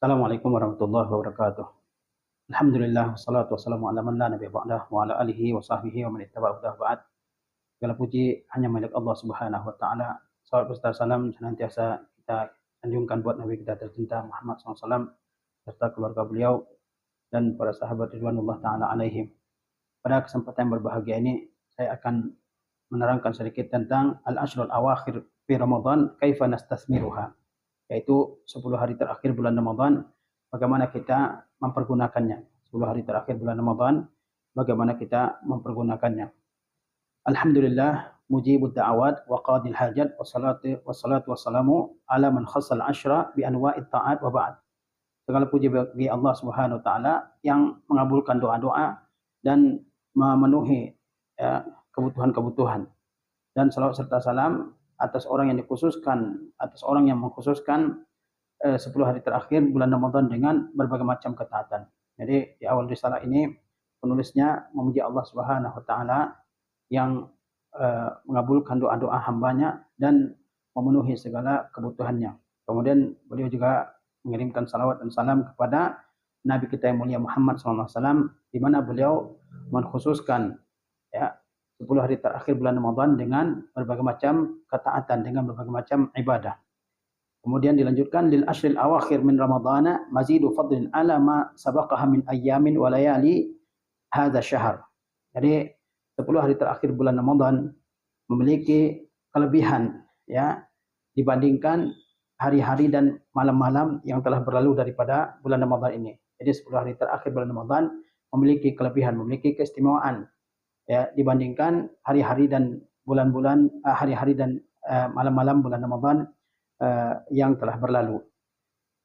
Assalamualaikum warahmatullahi wabarakatuh. Alhamdulillah wassalatu wassalamu ala man la nabiyya ba'dah wa ala alihi wa sahbihi wa man ittaba'a hudah ba'd. Segala puji hanya milik Allah Subhanahu wa taala. Salawat beserta salam senantiasa kita anjungkan buat Nabi kita tercinta Muhammad SAW serta keluarga beliau dan para sahabat ridwanullah taala alaihim. Pada kesempatan yang berbahagia ini saya akan menerangkan sedikit tentang al-ashrul awakhir fi Ramadan kaifa nastasmiruha, yaitu 10 hari terakhir bulan Ramadan, bagaimana kita mempergunakannya. 10 hari terakhir bulan Ramadan, bagaimana kita mempergunakannya. Alhamdulillah, mujibud da'awat wa qadil hajat, wassalatu wassalamu ala man khassal ashra bi anwa'it ta'at wa ba'd. Segala puji bagi Allah Subhanahu wa taala yang mengabulkan doa-doa dan memenuhi kebutuhan-kebutuhan. Dan salawat serta salam atas orang yang dikhususkan, atas orang yang mengkhususkan 10 hari terakhir bulan Ramadan dengan berbagai macam ketaatan. Jadi di awal risalah ini penulisnya memuji Allah Subhanahu wa taala yang mengabulkan doa-doa hambanya dan memenuhi segala kebutuhannya. Kemudian beliau juga mengirimkan salawat dan salam kepada Nabi kita yang mulia Muhammad SAW, di mana beliau mengkhususkan 10 hari terakhir bulan Ramadan dengan berbagai macam ketaatan, dengan berbagai macam ibadah. Kemudian dilanjutkan lil ashril awakhir min ramadhana mazidu fadlin ala ma sabaqaha min ayyamin wa layali hadha syahr. Jadi 10 hari terakhir bulan Ramadan memiliki kelebihan dibandingkan hari-hari dan malam-malam yang telah berlalu daripada bulan Ramadan ini. Jadi 10 hari terakhir bulan Ramadan memiliki kelebihan, memiliki keistimewaan dibandingkan hari-hari dan bulan-bulan hari-hari dan malam-malam bulan Ramadan yang telah berlalu.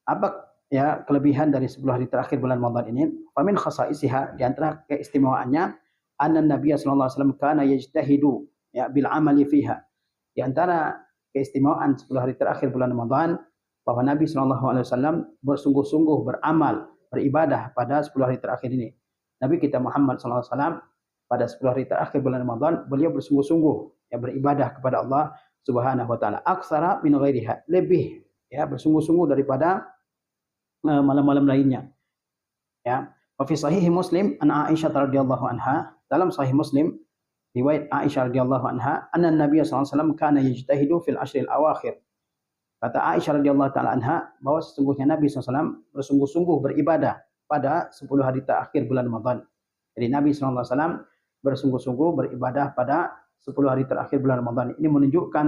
Apa kelebihan dari 10 hari terakhir bulan Ramadan ini? Famin khasaisiha, di antara keistimewaannya anna Nabi sallallahu alaihi wasallam kana yajtahidu bil amali fiha. Di antara keistimewaan 10 hari terakhir bulan Ramadan bahwa Nabi sallallahu alaihi wasallam bersungguh-sungguh beramal, beribadah pada 10 hari terakhir ini. Nabi kita Muhammad sallallahu alaihi wasallam pada 10 hari terakhir bulan Ramadan beliau bersungguh-sungguh beribadah kepada Allah Subhanahu wa taala, aksara min ghairiha, lebih bersungguh-sungguh daripada malam-malam lainnya. Wa fi sahih Muslim an Aisyah radhiyallahu anha, dalam sahih Muslim riwayat Aisyah radhiyallahu anha, anna Nabi sallallahu alaihi wasallam kana yajtahidu fil ashril awakhir. Kata Aisyah radhiyallahu taala anha bahwa sesungguhnya Nabi sallallahu alaihi wasallam bersungguh-sungguh beribadah pada 10 hari terakhir bulan Ramadan. Jadi Nabi sallallahu alaihi wasallam bersungguh-sungguh beribadah pada 10 hari terakhir bulan Ramadan. Ini menunjukkan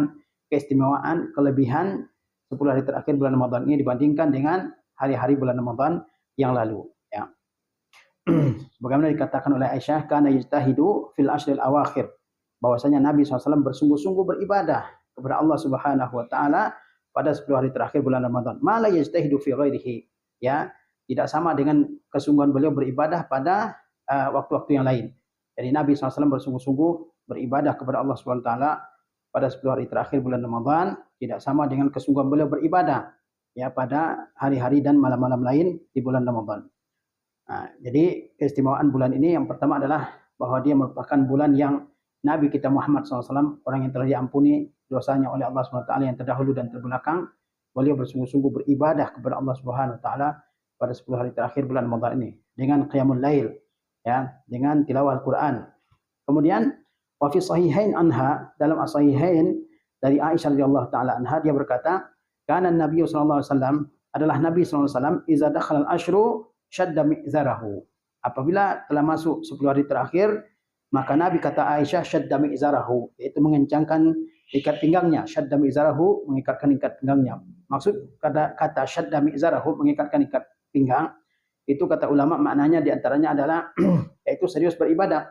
keistimewaan, kelebihan 10 hari terakhir bulan Ramadan ini dibandingkan dengan hari-hari bulan Ramadan yang lalu. Bagaimana dikatakan oleh Aisyah, kana yajtahidu fil ashril awakhir, bahwasanya Nabi SAW bersungguh-sungguh beribadah kepada Allah Subhanahu wa taala pada 10 hari terakhir bulan Ramadan. Ma la yajtahidu fi ghairihi, tidak sama dengan kesungguhan beliau beribadah pada waktu-waktu yang lain. Jadi Nabi SAW bersungguh-sungguh beribadah kepada Allah SWT pada 10 hari terakhir bulan Ramadan, tidak sama dengan kesungguhan beliau beribadah pada hari-hari dan malam-malam lain di bulan Ramadan. Jadi keistimewaan bulan ini yang pertama adalah bahwa dia merupakan bulan yang Nabi kita Muhammad SAW, orang yang telah diampuni dosanya oleh Allah SWT yang terdahulu dan terbelakang, beliau bersungguh-sungguh beribadah kepada Allah Subhanahu wa taala pada 10 hari terakhir bulan Ramadan ini dengan qiyamul lail, dengan tilawah Al-Quran. Kemudian wa fi sahihain anha, dalam as-sahihain dari Aisyah radhiyallahu taala anha, dia berkata, kana Nabi sallallahu alaihi wasallam, adalah Nabi sallallahu alaihi wasallam iza dakhala al-ashru syadda mi'zarahu. Apabila telah masuk 10 hari terakhir, maka Nabi, kata Aisyah, syadda mi'zarahu, yaitu mengencangkan ikat pinggangnya. Syadda mi'zarahu, mengikatkan ikat pinggangnya. Maksud kata syadda mi'zarahu, mengikatkan ikat pinggang, itu kata ulama maknanya diantaranya adalah yaitu serius beribadah.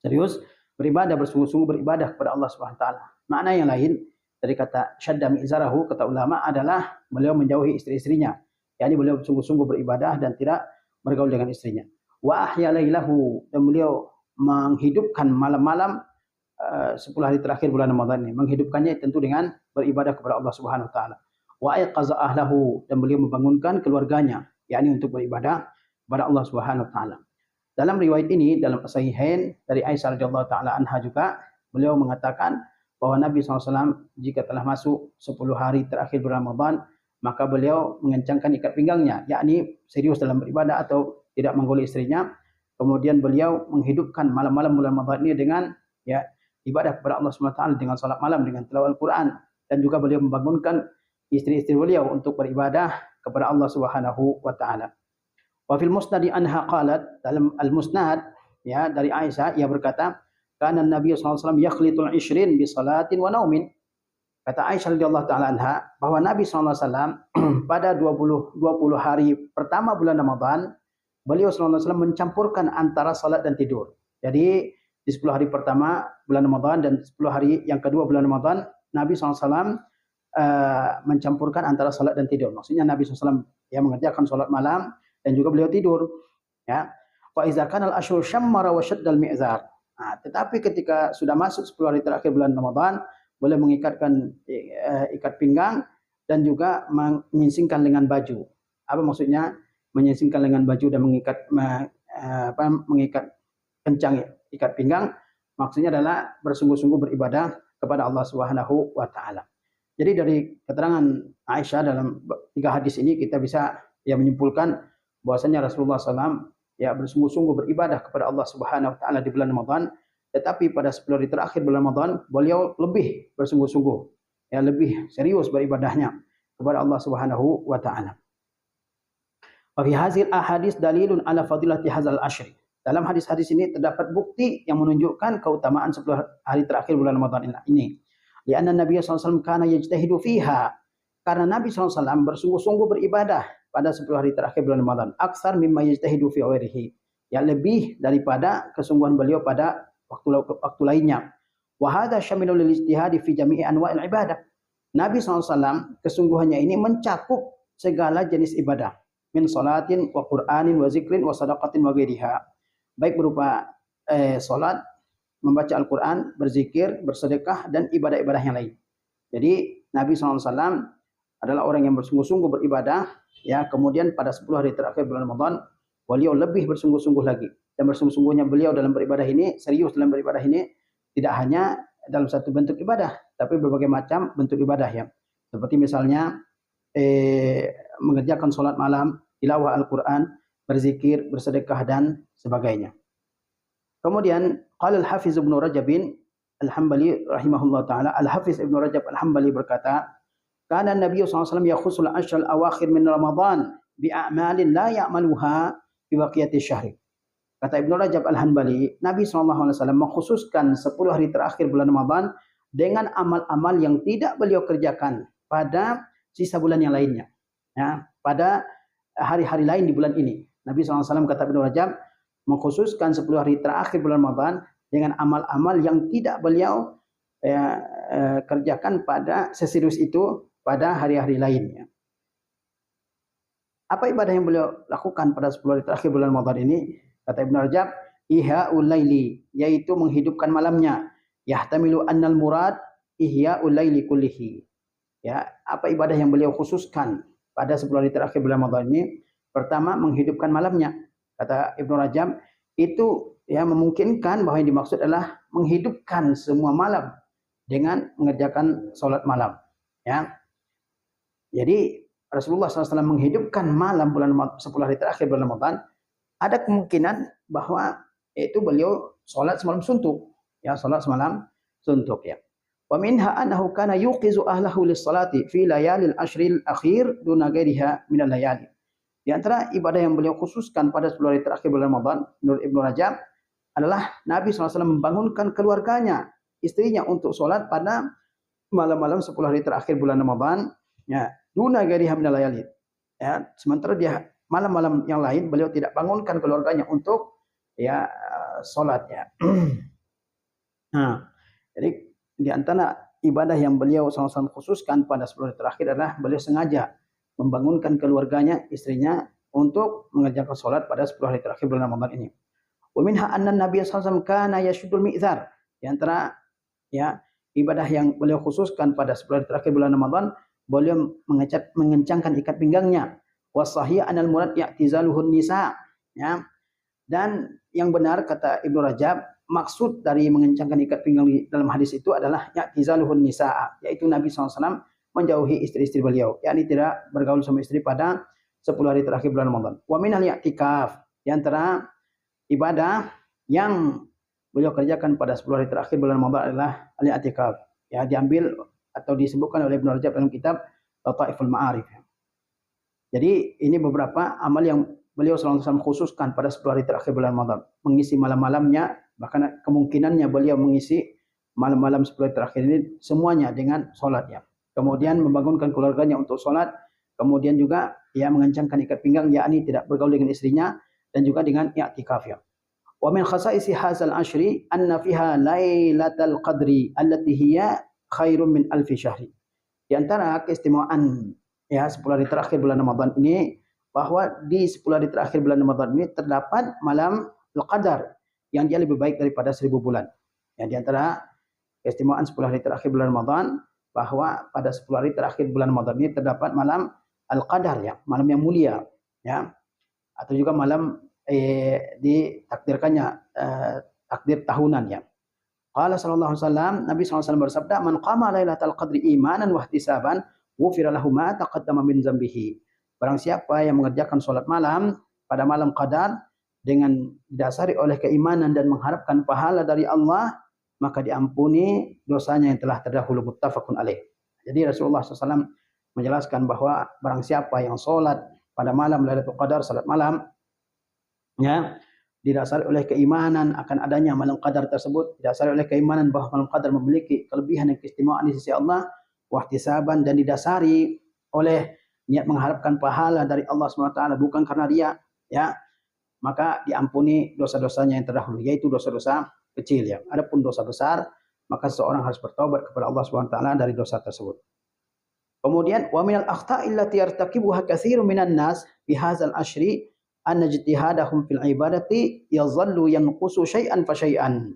Serius beribadah, bersungguh-sungguh beribadah kepada Allah Subhanahu wa taala. Makna yang lain dari kata syadda mi'zarahu, kata ulama, adalah beliau menjauhi istri-istrinya. Yani beliau sungguh-sungguh beribadah dan tidak bergaul dengan istrinya. Wa ahya lailahu, dan beliau menghidupkan malam-malam 10 hari terakhir bulan Ramadan ini. Menghidupkannya tentu dengan beribadah kepada Allah Subhanahu wa taala. Wa ayqaza ahlahu, dan beliau membangunkan keluarganya, yakni untuk beribadah kepada Allah Subhanahu wa taala. Dalam riwayat ini, dalam Sahihain dari Aisyah radhiyallahu taala anha juga, beliau mengatakan bahwa Nabi SAW jika telah masuk 10 hari terakhir bulan Ramadan, maka beliau mengencangkan ikat pinggangnya, yakni serius dalam beribadah atau tidak menggolek istrinya. Kemudian beliau menghidupkan malam-malam bulan Ramadan ini dengan ya ibadah kepada Allah Subhanahu wa taala, dengan salat malam, dengan tilawah Al-Qur'an, dan juga beliau membangunkan istri-istri beliau untuk beribadah kepada Allah Subhanahu wa taala. Wa fil musnad anha qalat, dalam al-musnad ya dari Aisyah ia berkata, kana Nabi sallallahu alaihi wasallam yakhlitul 20 bi salatin wa naumin. Kata Aisyah radhiyallahu taala anha bahwa Nabi sallallahu alaihi wasallam pada 20 hari pertama bulan Ramadan, beliau sallallahu alaihi wasallam mencampurkan antara salat dan tidur. Jadi di 10 hari pertama bulan Ramadan dan 10 hari yang kedua bulan Ramadan, Nabi sallallahu alaihi wasallam mencampurkan antara salat dan tidur. Maksudnya Nabi sallallahu alaihi wasallam yang mengerjakan salat malam dan juga beliau tidur. Ya. Fa iza kana al-ashhur syammara wa shadda al-mi'zar. Nah, tetapi ketika sudah masuk 10 hari terakhir bulan Ramadan, boleh mengikatkan ikat pinggang dan juga menyingsingkan lengan baju. Apa maksudnya menyingsingkan lengan baju dan mengikat kencang ikat pinggang? Maksudnya adalah bersungguh-sungguh beribadah kepada Allah Subhanahu wa taala. Jadi dari keterangan Aisyah dalam 3 hadis ini kita bisa ya menyimpulkan bahwasanya Rasulullah SAW ya bersungguh-sungguh beribadah kepada Allah Subhanahu wa taala di bulan Ramadan. Tetapi pada 10 hari terakhir bulan Ramadan, beliau lebih bersungguh-sungguh, ya lebih serius beribadahnya kepada Allah Subhanahu wa taala. Wa fi hadhil ahadits dalilun ala fadilati hadzal asyri. Dalam hadis-hadis ini terdapat bukti yang menunjukkan keutamaan 10 hari terakhir bulan Ramadan ini. Lianna Nabi sallallahu alaihi wasallam kana yajtahidu fiha. Karena Nabi sallallahu alaihi wasallam bersungguh-sungguh beribadah pada 10 hari terakhir bulan Ramadan, aksar mimma yajtahidu fi ghairihi. Ya lebih daripada kesungguhan beliau pada waktu lainnya. Wa hadza syamilun lil ijtihadi fi jami'i anwa'il ibadah. Nabi SAW kesungguhannya ini mencakup segala jenis ibadah, min salatin wa qur'anin wa zikrin wa sadaqatin wa ghairiha. Baik berupa salat, membaca Al-Qur'an, berzikir, bersedekah dan ibadah-ibadah yang lain. Jadi Nabi SAW adalah orang yang bersungguh-sungguh beribadah, ya. Kemudian pada 10 hari terakhir bulan Ramadan, beliau lebih bersungguh-sungguh lagi. Dan bersungguh-sungguhnya beliau dalam beribadah ini, serius dalam beribadah ini, tidak hanya dalam satu bentuk ibadah, tapi berbagai macam bentuk ibadah ya. Seperti misalnya mengerjakan sholat malam, tilawah Al-Quran, berzikir, bersedekah dan sebagainya. Kemudian qala al-Hafiz Ibnu Rajab Al-Hambali rahimahullah taala, Al-Hafiz Ibnu Rajab Al-Hambali berkata, kana Nabi sallallahu alaihi wasallam yakhusul ashral awakhir min Ramadan bi a'malin la ya'maluha fi baqiyati syahri. Kata Ibnu Rajab Al-Hanbali, Nabi SAW mengkhususkan 10 hari terakhir bulan Ramadan dengan amal-amal yang tidak beliau kerjakan pada sisa bulan yang lainnya. Ya, pada hari-hari lain di bulan ini. Nabi SAW kata Ibnu Rajab mengkhususkan 10 hari terakhir bulan Ramadan dengan amal-amal yang tidak beliau kerjakan pada seserius itu pada hari-hari lainnya. Apa ibadah yang beliau lakukan pada 10 hari terakhir bulan Ramadan ini? Kata Ibnu Rajab, ihya'ul laili, yaitu menghidupkan malamnya. Yahtamilu annal murad ihya'ul laili kullihi. Ya, apa ibadah yang beliau khususkan pada 10 hari terakhir bulan Ramadan ini? Pertama, menghidupkan malamnya. Kata Ibnu Rajab, itu ya memungkinkan bahwa yang dimaksud adalah menghidupkan semua malam dengan mengerjakan salat malam. Ya. Jadi Rasulullah SAW menghidupkan malam bulan 10 hari terakhir bulan Ramadan. Ada kemungkinan bahwa itu beliau sholat semalam suntuk, ya sholat semalam suntuk ya. Wa minha annahu kana yuqizu ahlahu lis-salati fi layalil ashril akhir duna ghairiha min al-layali. Di antara ibadah yang beliau khususkan pada 10 hari terakhir bulan Ramadan menurut Ibnu Rajab adalah Nabi SAW membangunkan keluarganya, istrinya untuk sholat pada malam-malam 10 hari terakhir bulan Ramadan, ya, duna ghairiha min al-layali. Ya, sementara dia malam-malam yang lain beliau tidak bangunkan keluarganya untuk ya salatnya. Nah, jadi di antara ibadah yang beliau sama-sama khususkan pada 10 hari terakhir adalah beliau sengaja membangunkan keluarganya, istrinya untuk mengerjakan salat pada 10 hari terakhir bulan Ramadan ini. Wa minha anna Nabi sallallahu alaihi wasallam kana yashuddul mi'zar. Di antara ya ibadah yang beliau khususkan pada 10 hari terakhir bulan Ramadan, beliau mengencangkan ikat pinggangnya. Wasahih anal murad ya'tizaluhun nisa, ya. Dan yang benar kata Ibnu Rajab, maksud dari mengencangkan ikat pinggang dalam hadis itu adalah ya'tizaluhun nisa, yaitu Nabi SAW menjauhi istri-istri beliau, yakni tidak bergaul sama istri pada 10 hari terakhir bulan Ramadan. Wa minal i'tikaf, di antara ibadah yang beliau kerjakan pada 10 hari terakhir bulan Ramadan adalah al-i'tikaf. Ya, diambil atau disebutkan oleh Ibnu Rajab dalam kitab Lataiful Ma'arif. Jadi ini beberapa amal yang beliau SAW khususkan pada 10 hari terakhir bulan Ramadan, mengisi malam-malamnya, bahkan kemungkinannya beliau mengisi malam-malam 10 hari terakhir ini semuanya dengan sholatnya. Kemudian membangunkan keluarganya untuk sholat, kemudian juga ya mengencangkan ikat pinggang, yakni tidak bergaul dengan istrinya, dan juga dengan i'tikaf ya. Wa min khasaisi hadzal ashri anna fiha lailatul qadri allati hiya khairum min alfi syahri. Di antara keistimewaan ya 10 hari terakhir bulan Ramadan ini, bahwa di 10 hari terakhir bulan Ramadan ini terdapat malam Al-Qadar yang dia lebih baik daripada 1000 bulan. Ya, di antara keistimewaan 10 hari terakhir bulan Ramadan, bahwa pada 10 hari terakhir bulan Ramadan ini terdapat malam Al-Qadar ya, malam yang mulia ya. Atau juga malam ditakdirkannya takdir tahunan ya. Qala sallallahu alaihi wasallam, Nabi SAW bersabda, "Man qama lailatal qadri imanan wa ihtisaban, ghufira lahu ma taqaddama min dzambihi." Barang siapa yang mengerjakan salat malam pada malam Qadar dengan didasari oleh keimanan dan mengharapkan pahala dari Allah, maka diampuni dosanya yang telah terdahulu, muttafaqun alaih. Jadi Rasulullah SAW menjelaskan bahwa barang siapa yang salat pada malam Lailatul Qadar, salat malam ya, didasari oleh keimanan akan adanya malam Qadar tersebut, didasari oleh keimanan bahwa malam Qadar memiliki kelebihan dan keistimewaan di sisi Allah, wahtisaban, dan didasari oleh niat mengharapkan pahala dari Allah SWT, bukan karena dia ya, maka diampuni dosa-dosanya yang terdahulu, yaitu dosa-dosa kecil ya. Adapun dosa besar, maka seseorang harus bertaubat kepada Allah SWT dari dosa tersebut. Kemudian wa minal akhta'i allati yartakibuha katsirun minan nas fi hadzal ashri an ijtihadahum fil ibadati yazallu yanqusu syai'an fa syai'an.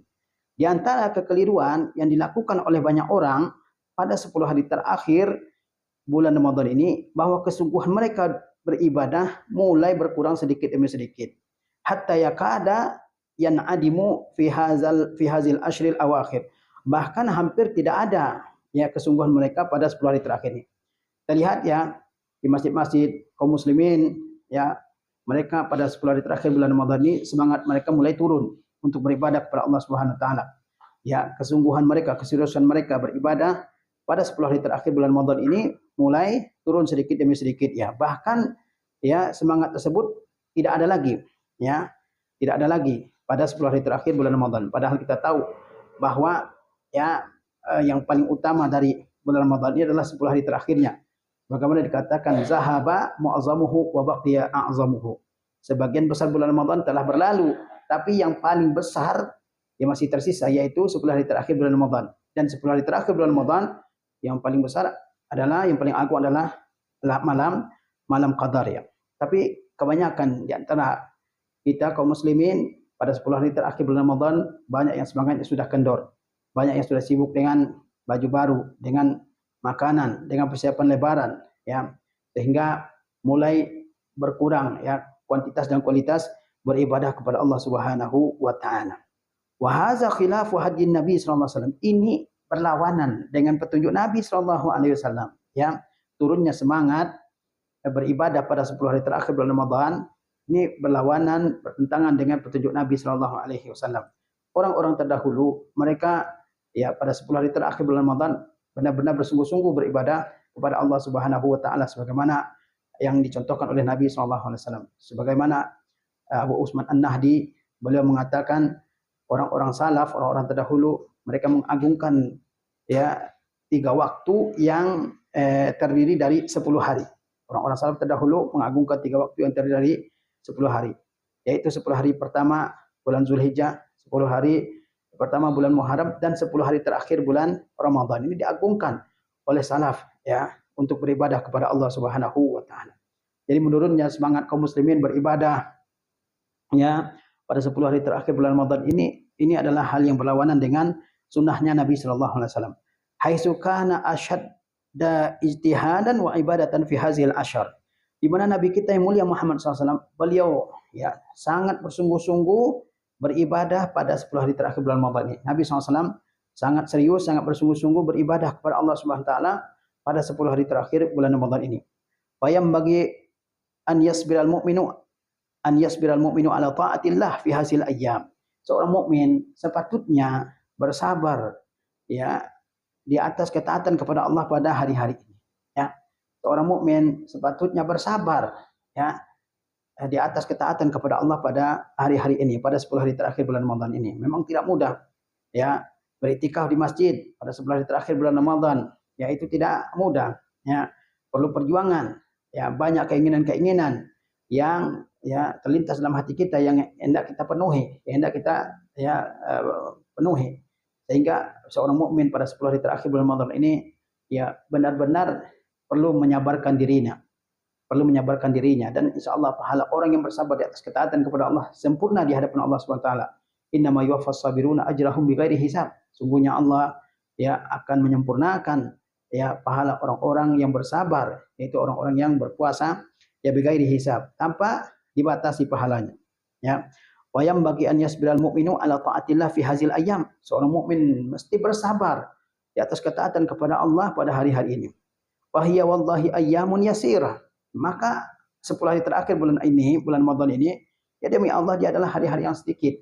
Di antara kekeliruan yang dilakukan oleh banyak orang pada 10 hari terakhir bulan Ramadan ini, bahwa kesungguhan mereka beribadah mulai berkurang sedikit demi sedikit. Hatta yakada yan'adimu fi hazil ashril awakhir. Bahkan hampir tidak ada ya kesungguhan mereka pada 10 hari terakhir ini. Kita lihat ya di masjid-masjid kaum muslimin ya, mereka pada 10 hari terakhir bulan Ramadan ini semangat mereka mulai turun untuk beribadah kepada Allah Subhanahu wa taala. Ya, kesungguhan mereka, keseriusan mereka beribadah pada 10 hari terakhir bulan Ramadan ini mulai turun sedikit demi sedikit ya. Bahkan ya semangat tersebut tidak ada lagi ya. Tidak ada lagi pada 10 hari terakhir bulan Ramadan. Padahal kita tahu bahwa ya yang paling utama dari bulan Ramadan ini adalah 10 hari terakhirnya. Bagaimana dikatakan zahaba mu'azzamuhu wa baqiya a'zamuhu. Sebagian besar bulan Ramadan telah berlalu, tapi yang paling besar yang masih tersisa yaitu 10 hari terakhir bulan Ramadan. Dan 10 hari terakhir bulan Ramadan yang paling besar adalah, yang paling agung adalah malam Qadar ya. Tapi kebanyakan di antara kita kaum muslimin pada 10 hari terakhir bulan Ramadan banyak yang semangatnya sudah kendor. Banyak yang sudah sibuk dengan baju baru, dengan makanan, dengan persiapan lebaran ya. Sehingga mulai berkurang ya kuantitas dan kualitas beribadah kepada Allah Subhanahu wa taala. Wa hadza khilafu hadyin Nabi sallallahu alaihi wasallam. Ini berlawanan dengan petunjuk Nabi sallallahu alaihi wasallam ya. Turunnya semangat beribadah pada 10 hari terakhir bulan Ramadan ini berlawanan, bertentangan dengan petunjuk Nabi sallallahu alaihi wasallam. Orang-orang terdahulu mereka ya pada 10 hari terakhir bulan Ramadan benar-benar bersungguh-sungguh beribadah kepada Allah Subhanahu wa taala sebagaimana yang dicontohkan oleh Nabi sallallahu alaihi wasallam. Sebagaimana Abu Utsman An-Nahdi, beliau mengatakan orang-orang salaf, orang-orang terdahulu mereka mengagungkan ya 3 waktu yang terdiri dari 10 hari. Orang-orang salaf terdahulu mengagungkan 3 waktu yang terdiri dari 10 hari. Yaitu 10 hari pertama bulan Zulhijjah, 10 hari pertama bulan Muharram, dan 10 hari terakhir bulan Ramadan. Ini diagungkan oleh salaf ya untuk beribadah kepada Allah Subhanahu wa taala. Jadi menurunnya semangat kaum muslimin beribadah ya pada 10 hari terakhir bulan Ramadan ini adalah hal yang berlawanan dengan sunnahnya Nabi sallallahu alaihi wasallam. Haitsu kana asyadda ijtihadan wa ibadatan fi hadzal asyar. Di mana Nabi kita yang mulia Muhammad SAW, beliau ya sangat bersungguh-sungguh beribadah pada 10 hari terakhir bulan Ramadan ini. Nabi SAW sangat serius, sangat bersungguh-sungguh beribadah kepada Allah Subhanahu wa taala pada 10 hari terakhir bulan Ramadan ini. Bayam bagi an yasbiral mu'minu ala ta'atillah fi hasil ayyam. Seorang mukmin sepatutnya bersabar ya di atas ketaatan kepada Allah pada hari-hari ini. Ya. Seorang mukmin sepatutnya bersabar ya di atas ketaatan kepada Allah pada hari-hari ini, pada 10 hari terakhir bulan Ramadan ini. Memang tidak mudah ya beriktikaf di masjid pada 10 hari terakhir bulan Ramadan. Ya itu tidak mudah ya. Perlu perjuangan. Ya banyak keinginan-keinginan yang ya terlintas dalam hati kita yang hendak kita penuhi, yang hendak kita ya penuhi. Sehingga seorang mukmin pada 10 hari terakhir bulan Ramadan ini ya benar-benar perlu menyabarkan dirinya. Dan insya Allah pahala orang yang bersabar di atas ketaatan kepada Allah sempurna di hadapan Allah Subhanahu wa taala. Innama yuwaffas sabiruna ajrahum bighairi hisab. Sungguhnya Allah ya akan menyempurnakan ya pahala orang-orang yang bersabar, yaitu orang-orang yang berpuasa ya bighairi hisab, tanpa dibatasi pahalanya. Ya. Wa yambaghi an yasbiral mu'minu ala ta'atillah fi hazil ayyam. Seorang mukmin mesti bersabar di atas ketaatan kepada Allah pada hari-hari ini. Wa hiya wallahi ayyamun yasirah. Maka 10 hari terakhir bulan ini, bulan Ramadan ini, ya demi Allah dia adalah hari-hari yang sedikit,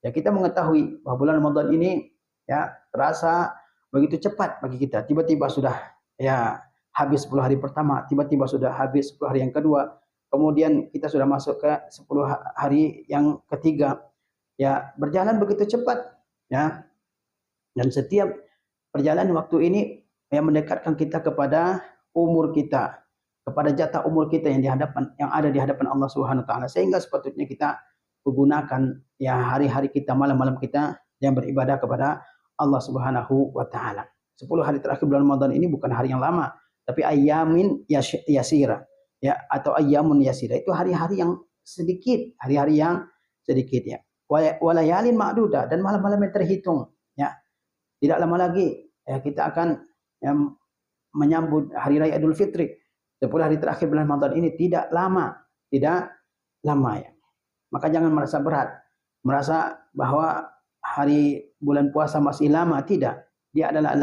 Ya kita mengetahui bahwa bulan Ramadan ini ya terasa begitu cepat bagi kita. Tiba-tiba sudah ya habis 10 hari pertama, tiba-tiba sudah habis 10 hari yang kedua. Kemudian kita sudah masuk ke 10 hari yang ketiga. Ya, berjalan begitu cepat ya. Dan setiap perjalanan waktu ini yang mendekatkan kita kepada umur kita, kepada jatah umur kita yang ada di hadapan Allah Subhanahu wa taala, sehingga sepatutnya kita menggunakan ya hari-hari kita, malam-malam kita yang beribadah kepada Allah Subhanahu wa taala. 10 hari terakhir bulan Ramadan ini bukan hari yang lama, tapi ayyamin yasira ya, atau ayyamun yasira, itu hari-hari yang sedikit, ya. Walayalin ma'duda, dan malam-malam yang terhitung ya. Tidak lama lagi ya kita akan ya, menyambut hari raya Idul Fitri. 10 hari terakhir bulan Ramadan ini tidak lama ya. Maka jangan merasa berat, merasa bahwa hari bulan puasa masih lama, tidak. Dia adalah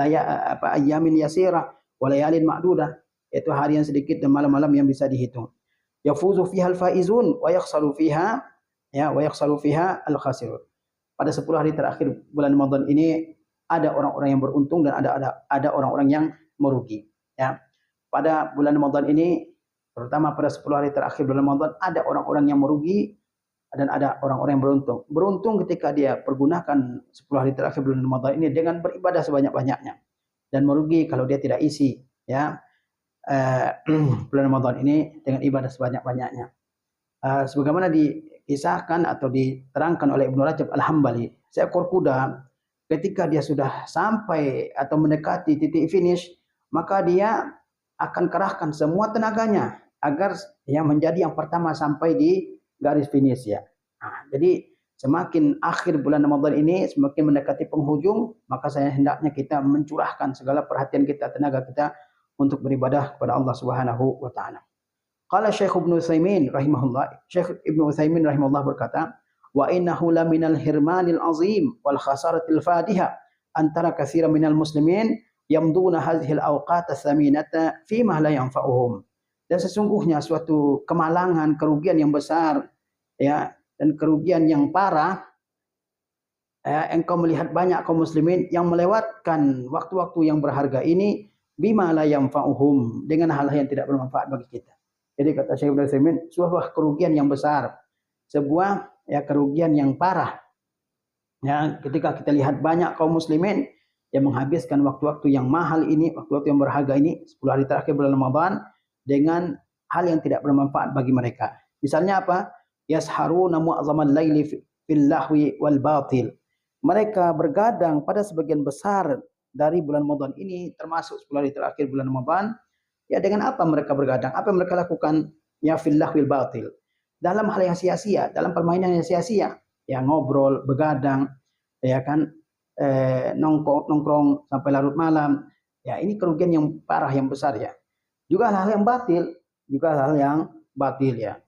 ayyamin yasirah wa layalin ma'dudah, yaitu hari yang sedikit dan malam-malam yang bisa dihitung. Yafuzu fiha al-faizun wa yakhsaru fiha al-khasirun. Pada 10 hari terakhir bulan Ramadan ini ada orang-orang yang beruntung dan ada orang-orang yang merugi ya. Pada bulan Ramadan ini, terutama pada 10 hari terakhir bulan Ramadan, ada orang-orang yang merugi dan ada orang-orang yang beruntung. Beruntung ketika dia pergunakan 10 hari terakhir bulan Ramadan ini dengan beribadah sebanyak-banyaknya, dan merugi kalau dia tidak isi ya bulan Ramadan ini dengan ibadah sebanyak-banyaknya. Sebagaimana dikisahkan atau diterangkan oleh Ibnu Rajab Al-Hambali, seekor kuda ketika dia sudah sampai atau mendekati titik finish, maka dia akan kerahkan semua tenaganya agar yang menjadi yang pertama sampai di garis finish ya. Nah, jadi semakin akhir bulan Ramadan ini, semakin mendekati penghujung, maka saya hendaknya kita mencurahkan segala perhatian kita, tenaga kita untuk beribadah kepada Allah Subhanahu wa taala. Qala Syekh Ibnu Utsaimin rahimahullah berkata, wa innahu laminal hirmanil azim wal khasaratil fadiha antara katsiran minal muslimin yamduna hadhil awqat tsaminata fi ma la yanfa'uhum. Dan sesungguhnya suatu kemalangan, kerugian yang besar ya, dan kerugian yang parah ya, engkau melihat banyak kaum muslimin yang melewatkan waktu-waktu yang berharga ini bima la yanfa'uhum, dengan hal-hal yang tidak bermanfaat bagi kita. Jadi kata Syekh Ibnu Utsaimin, sebuah kerugian yang besar, sebuah ya kerugian yang parah. Ya, ketika kita lihat banyak kaum muslimin yang menghabiskan waktu-waktu yang mahal ini, waktu-waktu yang berharga ini, 10 hari terakhir bulan Ramadan, dengan hal yang tidak bermanfaat bagi mereka. Misalnya apa? Yasharuna mu'azzamal laili fil lahwi wal batil. Mereka bergadang pada sebagian besar dari bulan Ramadan ini, termasuk 10 hari terakhir bulan Ramadan. Ya, dengan apa mereka bergadang? Apa yang mereka lakukan? Ya fil lahwi wal batil. Dalam hal yang sia-sia, dalam permainan yang sia-sia, ya ngobrol, begadang, ya kan, nongkrong sampai larut malam. Ya, ini kerugian yang parah, yang besar ya. Juga hal-hal yang batil, ya.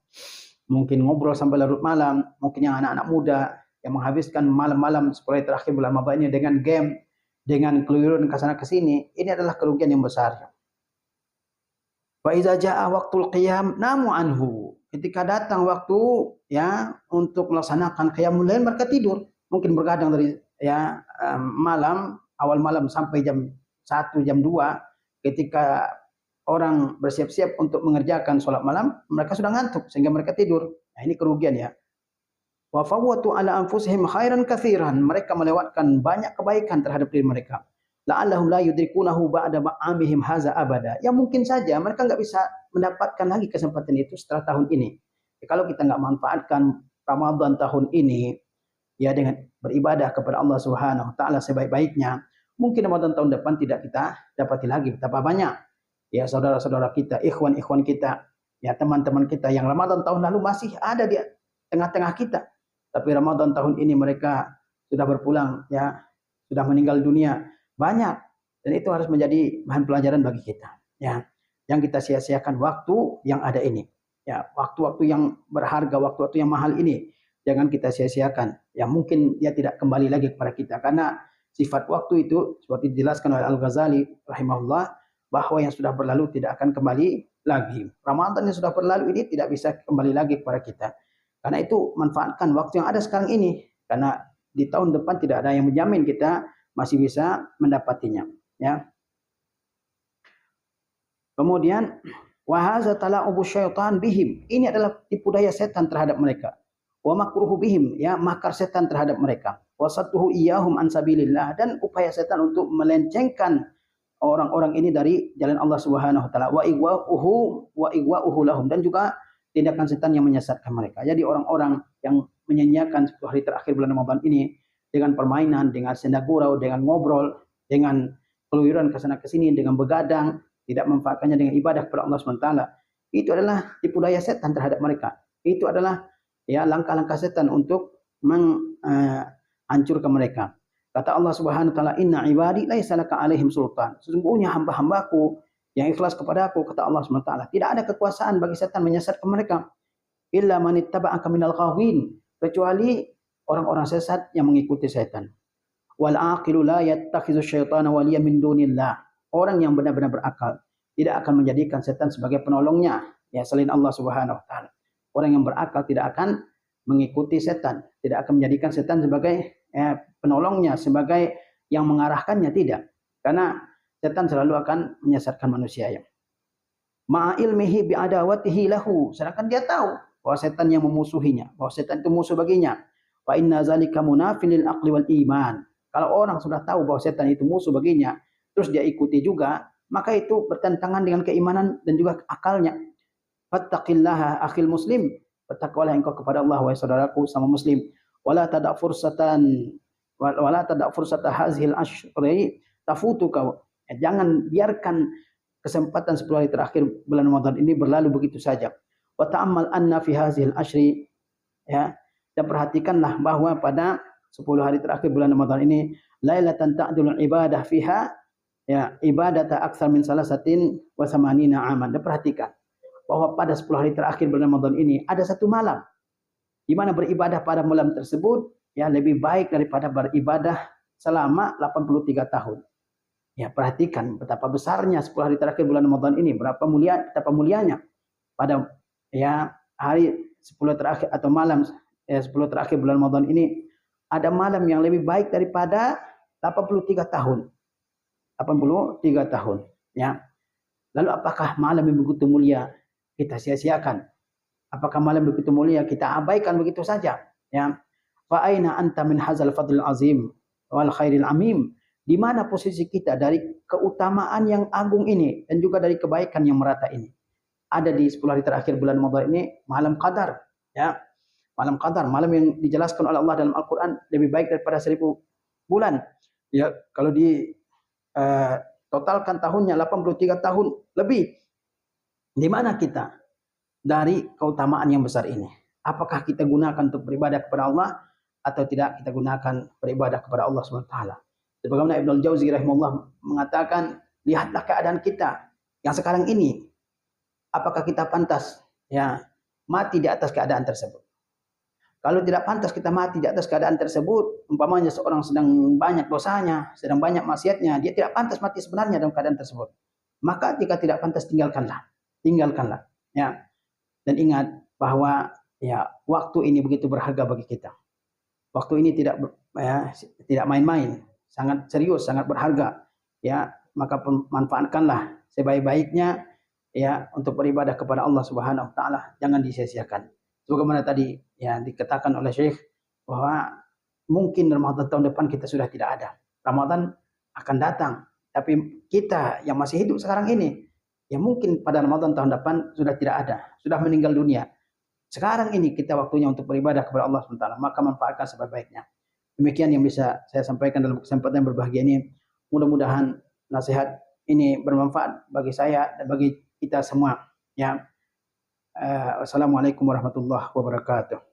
Mungkin ngobrol sampai larut malam, mungkin yang anak-anak muda yang menghabiskan malam-malam 10 hari terakhir bulan Ramadan ini dengan game, dengan keluyuran ke sana ke sini, ini adalah kerugian yang besar. Wa iza jaa waqtul qiyam namu anhu. Ketika datang waktu ya untuk melaksanakan qiyamul lail mereka tidur. Mungkin bergadang dari ya malam, awal malam sampai jam 1, jam 2 ketika orang bersiap-siap untuk mengerjakan sholat malam, mereka sudah ngantuk sehingga mereka tidur. Nah, ini kerugian ya. Wa fawwatu ala anfusihim khairan katsiran. Mereka melewatkan banyak kebaikan terhadap diri mereka. La'allahum la yudrikunahu ba'da ma'amihim haza abada. Ya mungkin saja mereka enggak bisa mendapatkan lagi kesempatan itu setelah tahun ini. Ya, kalau kita enggak manfaatkan Ramadan tahun ini ya dengan beribadah kepada Allah Subhanahu wa taala sebaik-baiknya, mungkin Ramadan tahun depan tidak kita dapati lagi. Betapa banyak ya saudara-saudara kita, ikhwan-ikhwan kita, ya teman-teman kita yang Ramadan tahun lalu masih ada di tengah-tengah kita. Tapi Ramadan tahun ini mereka sudah berpulang, ya sudah meninggal dunia banyak, dan itu harus menjadi bahan pelajaran bagi kita. Ya, yang kita sia-siakan waktu yang ada ini, ya waktu-waktu yang berharga, waktu-waktu yang mahal ini, jangan kita sia-siakan. Ya mungkin dia tidak kembali lagi kepada kita karena sifat waktu itu seperti dijelaskan oleh Al-Ghazali rahimahullah bahwa yang sudah berlalu tidak akan kembali lagi. Ramadan yang sudah berlalu ini tidak bisa kembali lagi kepada kita. Karena itu manfaatkan waktu yang ada sekarang ini. Karena di tahun depan tidak ada yang menjamin kita masih bisa mendapatinya. Ya. Kemudian wahaza tala'ubu syaitan bihim. Ini adalah tipu daya setan terhadap mereka. Wa makruhu bihim, ya makar setan terhadap mereka. Wasatuhu iyahum an sabilillah, dan upaya setan untuk melencengkan orang-orang ini dari jalan Allah Subhanahu wa taala. Wa igwa'uhu lahum, dan juga tindakan setan yang menyesatkan mereka. Jadi orang-orang yang menyanyiakan 10 hari terakhir bulan Ramadan ini dengan permainan, dengan senda gurau, dengan ngobrol, dengan keluyuran ke sana ke sini, dengan begadang, tidak memanfaatkannya dengan ibadah kepada Allah SWT, itu adalah tipu daya setan terhadap mereka. Itu adalah ya langkah-langkah setan untuk menghancurkan mereka. Kata Allah Subhanahu wa taala, "Inna ibadi laisa laka 'alaihim sultan." Sesungguhnya hamba-hambaku yang ikhlas kepada aku, kata Allah SWT, tidak ada kekuasaan bagi setan menyesatkan mereka. Illa manittaba'aka minal ghawin, kecuali orang-orang sesat yang mengikuti setan. Wal aqilu la yattakhizu syaitana waliya min dunillah. Orang yang benar-benar berakal tidak akan menjadikan setan sebagai penolongnya ya selain Allah Subhanahu wa taala. Orang yang berakal tidak akan mengikuti setan, tidak akan menjadikan setan sebagai penolongnya, sebagai yang mengarahkannya, tidak. Karena setan selalu akan menyesatkan manusia ya. Ma'a ilmihi bi'adawatihi lahu, sedangkan dia tahu bahwa setan yang memusuhinya, bahwa setan itu musuh baginya. Fa inna zalika munafin lil aqli wal iman. Kalau orang sudah tahu bahwa setan itu musuh baginya, terus dia ikuti juga, maka itu bertentangan dengan keimanan dan juga akalnya. Fattaqillaha akhil muslim, bertakwalah engkau kepada Allah wahai saudaraku sama muslim. Wala tada' fursata hazhil ashri tafutuka. Jangan biarkan kesempatan 10 hari terakhir bulan Ramadan ini berlalu begitu saja. Wa ta'ammal anna fi hazhil ashri, ya, dan perhatikanlah bahwa pada 10 hari terakhir bulan Ramadan ini lailatan ta'dul ibadah fiha, ya, ibadata aktsar min salasatin wa thamanina aman. Dan perhatikan bahwa pada 10 hari terakhir bulan Ramadan ini ada satu malam di mana beribadah pada malam tersebut ya lebih baik daripada beribadah selama 83 tahun. Ya, perhatikan betapa besarnya 10 hari terakhir bulan Ramadan ini, betapa mulianya pada ya hari 10 terakhir atau malam 10 terakhir bulan Ramadan ini ada malam yang lebih baik daripada 83 tahun. 83 tahun, ya. Lalu apakah malam yang begitu mulia kita sia-siakan? Apakah malam begitu mulia kita abaikan begitu saja? Ya. Fa aina anta min hadzal fadlil azim wal khairil amim? Di mana posisi kita dari keutamaan yang agung ini dan juga dari kebaikan yang merata ini? Ada di 10 hari terakhir bulan Ramadan ini malam qadar, ya. Malam qadar, malam yang dijelaskan oleh Allah dalam Al-Qur'an lebih baik daripada 1000 bulan. Ya, kalau di totalkan tahunnya 83 tahun lebih. Di mana kita dari keutamaan yang besar ini? Apakah kita gunakan untuk beribadah kepada Allah atau tidak kita gunakan beribadah kepada Allah SWT? Sebagaimana Ibnu Al-Jauzi rahimahullah mengatakan, lihatlah keadaan kita yang sekarang ini. Apakah kita pantas ya mati di atas keadaan tersebut? Kalau tidak pantas kita mati di atas keadaan tersebut, umpamanya seorang sedang banyak dosanya, sedang banyak maksiatnya, dia tidak pantas mati sebenarnya dalam keadaan tersebut. Maka jika tidak pantas tinggalkanlah, tinggalkanlah. Ya, dan ingat bahwa ya waktu ini begitu berharga bagi kita. Waktu ini tidak main-main, sangat serius, sangat berharga. Ya, maka manfaatkanlah sebaik-baiknya ya untuk beribadah kepada Allah Subhanahu wa taala, jangan disia-siakan. Sebagaimana tadi ya dikatakan oleh Syekh bahwa mungkin Ramadan tahun depan kita sudah tidak ada. Ramadan akan datang, tapi kita yang masih hidup sekarang ini ya mungkin pada Ramadan tahun depan sudah tidak ada, sudah meninggal dunia. Sekarang ini kita waktunya untuk beribadah kepada Allah Subhanahu wa taala, maka manfaatkan sebaik-baiknya. Demikian yang bisa saya sampaikan dalam kesempatan yang berbahagia ini. Mudah-mudahan nasihat ini bermanfaat bagi saya dan bagi kita semua. Ya. Wassalamualaikum warahmatullahi wabarakatuh.